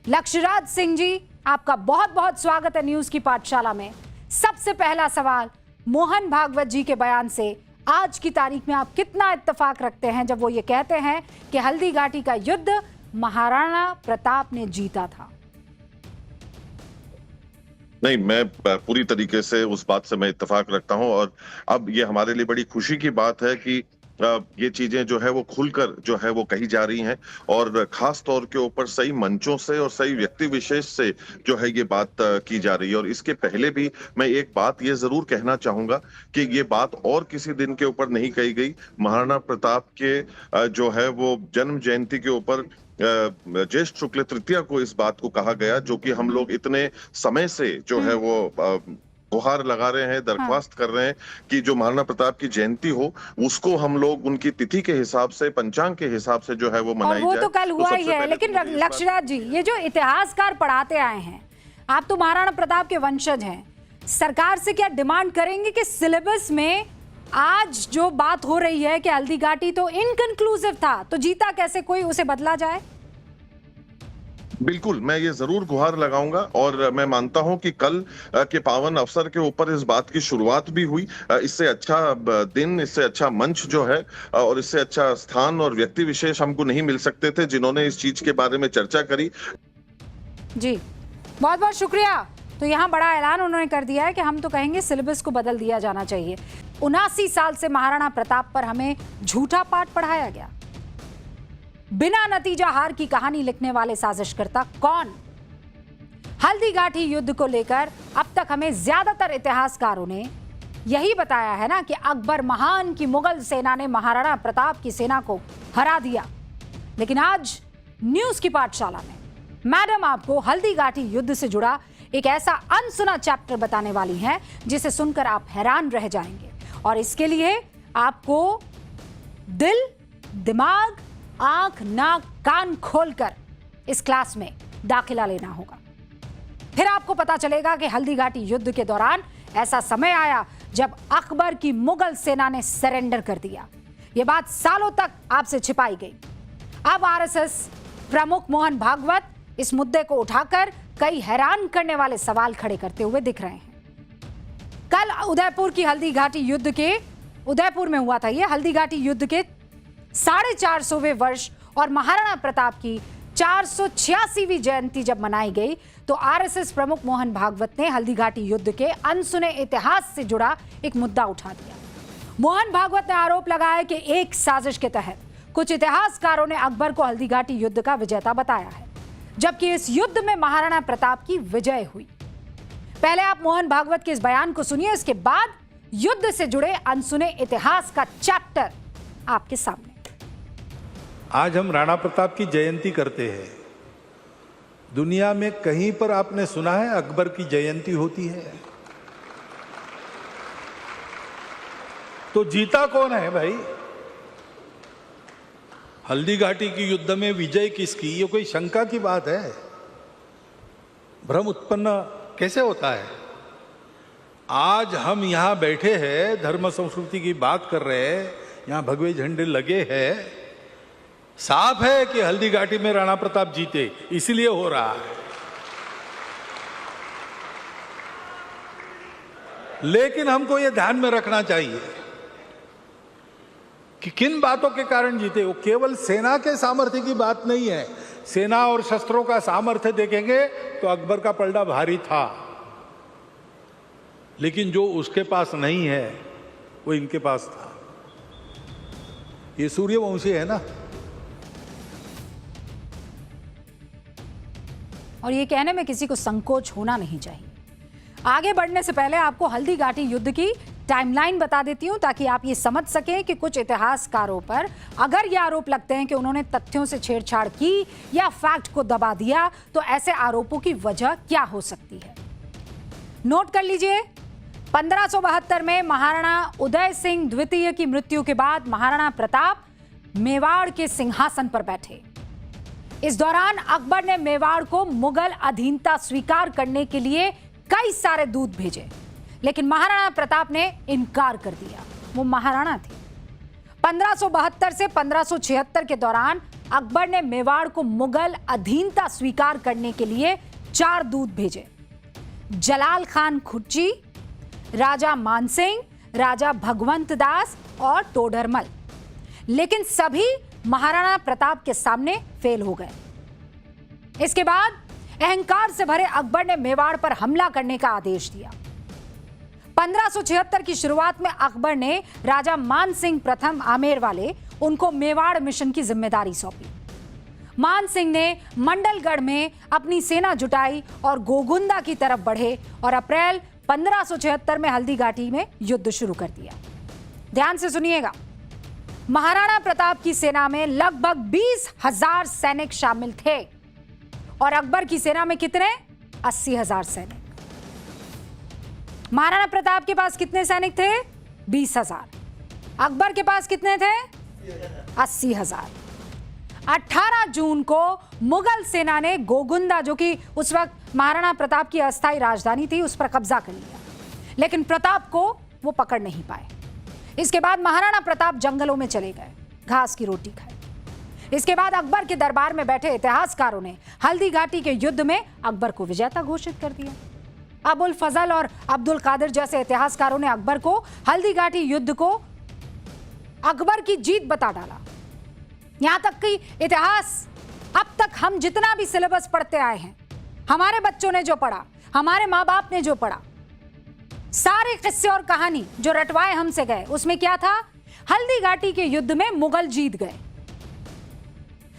लक्ष्यराज सिंह जी, आपका बहुत बहुत स्वागत है न्यूज की पाठशाला में। सबसे पहला सवाल, मोहन भागवत जी के बयान से आज की तारीख में आप कितना इत्तेफाक रखते हैं जब वो ये कहते हैं कि हल्दी घाटी का युद्ध महाराणा प्रताप ने जीता था? नहीं, मैं पूरी तरीके से उस बात से मैं इत्तेफाक रखता हूं और अब ये हमारे लिए बड़ी खुशी की बात है कि ये चीजें जो है वो खुलकर जो है वो कही जा रही हैं और खास तौर के ऊपर सही मंचों से और सही व्यक्ति विशेष से जो है ये बात की जा रही है। और इसके पहले भी मैं एक बात ये जरूर कहना चाहूंगा कि ये बात और किसी दिन के ऊपर नहीं कही गई। महाराणा प्रताप के जो है वो जन्म जयंती के ऊपर ज्येष्ठ शुक्ल तृतीया को इस बात को कहा गया, जो कि हम लोग इतने समय से जो है वो गुहार लगा रहे हैं, दरख्वास्त कर रहे हैं कि जो महाराणा प्रताप की जयंती हो उसको हम लोग उनकी तिथि के हिसाब से, पंचांग के हिसाब से जो है वो मनाई जाए। वो तो कल हुआ ही है, लेकिन लक्ष्यराज जी, ये जो इतिहासकार पढ़ाते आए हैं, आप तो महाराणा प्रताप के वंशज हैं, सरकार से क्या डिमांड करेंगे कि सिलेबस में आज जो बात हो रही है कि हल्दी घाटी तो इनकंक्लूसिव था, तो जीता कैसे कोई, उसे बदला जाए? बिल्कुल, मैं ये जरूर गुहार लगाऊंगा और मैं मानता हूं कि कल के पावन अवसर के ऊपर इस बात की शुरुआत भी हुई। इससे अच्छा दिन, इससे अच्छा मंच जो है और इससे अच्छा स्थान और व्यक्ति विशेष हमको नहीं मिल सकते थे जिन्होंने इस चीज के बारे में चर्चा करी। जी, बहुत बहुत शुक्रिया। तो यहाँ बड़ा ऐलान उन्होंने कर दिया है कि हम तो कहेंगे सिलेबस को बदल दिया जाना चाहिए। 79 साल से महाराणा प्रताप पर हमें झूठा पाठ पढ़ाया गया। बिना नतीजा हार की कहानी लिखने वाले साजिशकर्ता कौन? हल्दी घाटी युद्ध को लेकर अब तक हमें ज्यादातर इतिहासकारों ने यही बताया है ना कि अकबर महान की मुगल सेना ने महाराणा प्रताप की सेना को हरा दिया। लेकिन आज न्यूज की पाठशाला में मैडम आपको हल्दी घाटी युद्ध से जुड़ा एक ऐसा अनसुना चैप्टर बताने वाली हैं जिसे सुनकर आप हैरान रह जाएंगे। और इसके लिए आपको दिल, दिमाग, आंख, नाक, कान खोलकर इस क्लास में दाखिला लेना होगा। फिर आपको पता चलेगा कि हल्दी घाटी युद्ध के दौरान ऐसा समय आया जब अकबर की मुगल सेना ने सरेंडर कर दिया। यह बात सालों तक आपसे छिपाई गई। अब आरएसएस प्रमुख मोहन भागवत इस मुद्दे को उठाकर कई हैरान करने वाले सवाल खड़े करते हुए दिख रहे हैं। कल उदयपुर की हल्दी घाटी युद्ध के, उदयपुर में हुआ था ये, हल्दी घाटी युद्ध के 450वें वर्ष और महाराणा प्रताप की 486वीं जयंती जब मनाई गई तो आरएसएस प्रमुख मोहन भागवत ने हल्दी घाटी युद्ध के अनसुने इतिहास से जुड़ा एक मुद्दा उठा दिया। मोहन भागवत ने आरोप लगाया कि एक साजिश के तहत कुछ इतिहासकारों ने अकबर को हल्दी घाटी युद्ध का विजेता बताया है, जबकि इस युद्ध में महाराणा प्रताप की विजय हुई। पहले आप मोहन भागवत के इस बयान को सुनिए, इसके बाद युद्ध से जुड़े अनसुने इतिहास का चैप्टर आपके सामने। आज हम राणा प्रताप की जयंती करते हैं। दुनिया में कहीं पर आपने सुना है अकबर की जयंती होती है? तो जीता कौन है भाई? हल्दी घाटी की युद्ध में विजय किसकी, ये कोई शंका की बात है? भ्रम उत्पन्न कैसे होता है? आज हम यहां बैठे हैं, धर्म संस्कृति की बात कर रहे हैं, यहां भगवे झंडे लगे हैं, साफ है कि हल्दी घाटी में राणा प्रताप जीते, इसलिए हो रहा है। लेकिन हमको यह ध्यान में रखना चाहिए कि किन बातों के कारण जीते। वो केवल सेना के सामर्थ्य की बात नहीं है। सेना और शस्त्रों का सामर्थ्य देखेंगे तो अकबर का पलड़ा भारी था, लेकिन जो उसके पास नहीं है वो इनके पास था। ये सूर्यवंशी है ना। और ये कहने में किसी को संकोच होना नहीं चाहिए। आगे बढ़ने से पहले आपको हल्दी घाटी युद्ध की टाइमलाइन बता देती हूं ताकि आप ये समझ सकें कि कुछ इतिहासकारों पर अगर ये आरोप लगते हैं कि उन्होंने तथ्यों से छेड़छाड़ की या फैक्ट को दबा दिया तो ऐसे आरोपों की वजह क्या हो सकती है। नोट कर लीजिए, 1572 में महाराणा उदय सिंह द्वितीय की मृत्यु के बाद महाराणा प्रताप मेवाड़ के सिंहासन पर बैठे। इस दौरान अकबर ने मेवाड़ को मुगल अधीनता स्वीकार करने के लिए कई सारे दूत भेजे, लेकिन महाराणा प्रताप ने इनकार कर दिया। वो महाराणा थे। 1572 से 1576 के दौरान अकबर ने मेवाड़ को मुगल अधीनता स्वीकार करने के लिए 4 दूत भेजे। जलाल खान खुर्ची, राजा मानसिंह, राजा भगवंत दास और तोडरमल, लेकिन सभी महाराणा प्रताप के सामने फेल हो गए। इसके बाद अहंकार से भरे अकबर ने मेवाड़ पर हमला करने का आदेश दिया। 1576 की शुरुआत में अकबर ने राजा मान सिंह प्रथम आमेर वाले उनको मेवाड़ मिशन की जिम्मेदारी सौंपी। मान सिंह ने मंडलगढ़ में अपनी सेना जुटाई और गोगुंदा की तरफ बढ़े और अप्रैल 1576 में हल्दी घाटी में युद्ध शुरू कर दिया। ध्यान से सुनिएगा, महाराणा प्रताप की सेना में लगभग 20,000 सैनिक शामिल थे और अकबर की सेना में कितने? 80,000 सैनिक। महाराणा प्रताप के पास कितने सैनिक थे? 20,000। अकबर के पास कितने थे? 80,000। 18 जून को मुगल सेना ने गोगुंदा, जो कि उस वक्त महाराणा प्रताप की अस्थायी राजधानी थी, उस पर कब्जा कर लिया, लेकिन प्रताप को वो पकड़ नहीं पाए। इसके बाद महाराणा प्रताप जंगलों में चले गए, घास की रोटी खाई। इसके बाद अकबर के दरबार में बैठे इतिहासकारों ने हल्दी घाटी के युद्ध में अकबर को विजेता घोषित कर दिया। अबुल फजल और अब्दुल कादिर जैसे इतिहासकारों ने अकबर को हल्दी घाटी युद्ध को अकबर की जीत बता डाला। यहां तक कि इतिहास अब तक हम जितना भी सिलेबस पढ़ते आए हैं, हमारे बच्चों ने जो पढ़ा, हमारे माँ बाप ने जो पढ़ा, सारे किस्से और कहानी जो रटवाए हमसे गए, उसमें क्या था? हल्दी घाटी के युद्ध में मुगल जीत गए,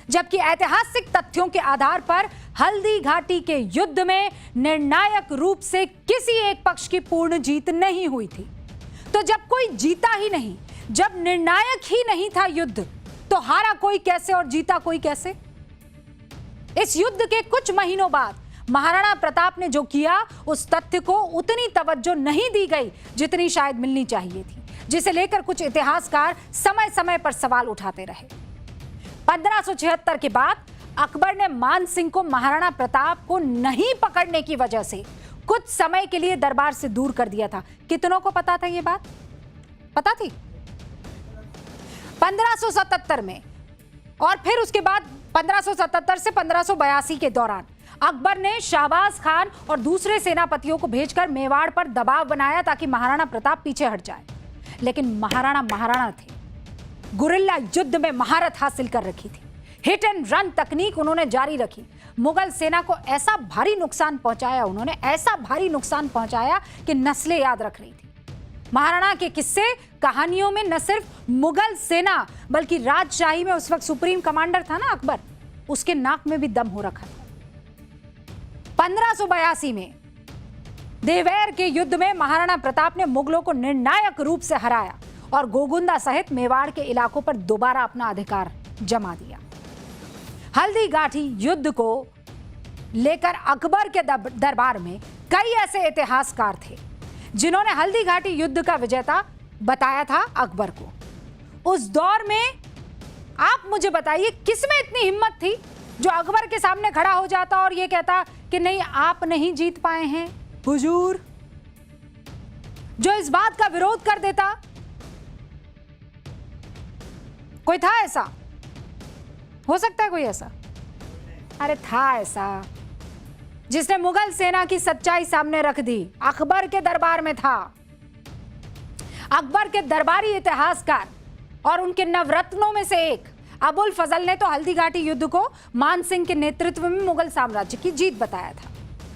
जबकि ऐतिहासिक तथ्यों के आधार पर हल्दी घाटी के युद्ध में निर्णायक रूप से किसी एक पक्ष की पूर्ण जीत नहीं हुई थी। तो जब कोई जीता ही नहीं, जब निर्णायक ही नहीं था युद्ध, तो हारा कोई कैसे और जीता कोई कैसे? इस युद्ध के कुछ महीनों बाद महाराणा प्रताप ने जो किया, उस तथ्य को उतनी तवज्जो नहीं दी गई जितनी शायद मिलनी चाहिए थी, जिसे लेकर कुछ इतिहासकार समय समय पर सवाल उठाते रहे। 1576 के बाद अकबर ने मान सिंह को महाराणा प्रताप को नहीं पकड़ने की वजह से कुछ समय के लिए दरबार से दूर कर दिया था। कितनों को पता था? ये बात पता थी? 1577 में और फिर उसके बाद 1577 से 1582 के दौरान अकबर ने शाहबाज खान और दूसरे सेनापतियों को भेजकर मेवाड़ पर दबाव बनाया ताकि महाराणा प्रताप पीछे हट जाए। लेकिन महाराणा थे, गुरिल्ला युद्ध में महारत हासिल कर रखी थी, हिट एंड रन तकनीक उन्होंने जारी रखी। मुगल सेना को ऐसा भारी नुकसान पहुंचाया कि नस्लें याद रख रही थी। महाराणा के किस्से कहानियों में न सिर्फ मुगल सेना बल्कि राजशाही में उस वक्त सुप्रीम कमांडर था ना अकबर, उसके नाक में भी दम हो रखा था। 1582 में देवैर के युद्ध में महाराणा प्रताप ने मुगलों को निर्णायक रूप से हराया और गोगुंदा सहित मेवाड़ के इलाकों पर दोबारा अपना अधिकार जमा दिया। हल्दी घाटी युद्ध को लेकर अकबर के दरबार में कई ऐसे इतिहासकार थे जिन्होंने हल्दी घाटी युद्ध का विजेता बताया था अकबर को। उस दौर में आप मुझे बताइए, किसमें इतनी हिम्मत थी जो अकबर के सामने खड़ा हो जाता और यह कहता कि नहीं, आप नहीं जीत पाए हैं हुजूर, जो इस बात का विरोध कर देता? कोई था ऐसा? हो सकता है कोई ऐसा? अरे था ऐसा, जिसने मुगल सेना की सच्चाई सामने रख दी। अकबर के दरबार में था। अकबर के दरबारी इतिहासकार और उनके नवरत्नों में से एक अबुल फजल ने तो हल्दी घाटी युद्ध को मान सिंह के नेतृत्व में मुगल साम्राज्य की जीत बताया था।